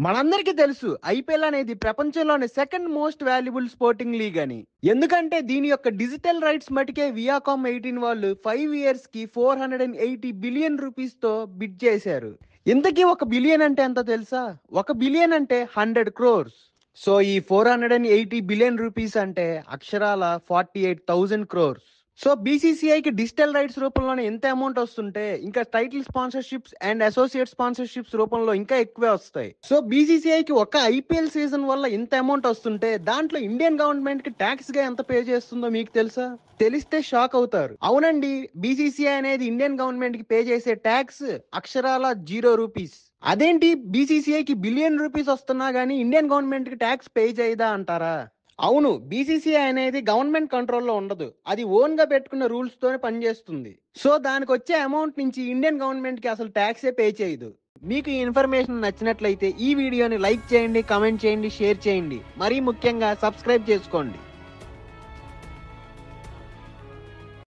మనందరికీ తెలుసు ఐపీఎల్ అనేది ప్రపంచంలోనే second most valuable sporting league అని. ఎందుకంటే దీని యొక్క డిజిటల్ రైట్స్ మటుకే వియాకామ్ 18 వాళ్ళు 5 ఇయర్స్ కి 480 బిలియన్ రూపీస్ తో బిడ్ చేశారు. ఇంతకీ 1 బిలియన్ అంటే ఎంత తెలుసా? 1 బిలియన్ అంటే 100 crores. సో ఈ 480 బిలియన్ రూపీస్ అంటే అక్షరాల 48,000 crores. సో బీసీసీఐకి డిజిటల్ రైట్స్ రూపంలోనే ఎంత అమౌంట్ వస్తుంటే ఇంకా title sponsorships and associate sponsorships రూపంలో ఇంకా ఎక్కువే వస్తాయి. సో బీసీసీఐకి ఒక ఐపీఎల్ సీజన్ వల్ల ఇంత అమౌంట్ వస్తుంటే దాంట్లో ఇండియన్ గవర్నమెంట్ కి ట్యాక్స్ గా ఎంత పే చేస్తుందో మీకు తెలుసా? తెలిస్తే షాక్ అవుతారు. అవునండి, బీసీసీఐ అనేది ఇండియన్ గవర్నమెంట్ కి పే చేసే ట్యాక్స్ అక్షరాల 0 రూపీస్. అదేంటి బీసీసీఐకి బిలియన్ రూపీస్ వస్తున్నా గానీ ఇండియన్ గవర్నమెంట్ కి ట్యాక్స్ పే చేయదా అంటారా? అవును, బీసీసీఐ అనేది గవర్నమెంట్ కంట్రోల్లో ఉండదు. అది ఓన్ గా పెట్టుకున్న రూల్స్ తోనే పనిచేస్తుంది. సో దానికి వచ్చే అమౌంట్ నుంచి ఇండియన్ గవర్నమెంట్ కి అసలు ట్యాక్సే పే చేయదు. మీకు ఈ ఇన్ఫర్మేషన్ నచ్చినట్లయితే ఈ వీడియోని లైక్ చేయండి, కామెంట్ చేయండి, షేర్ చేయండి. మరీ ముఖ్యంగా సబ్స్క్రైబ్ చేసుకోండి.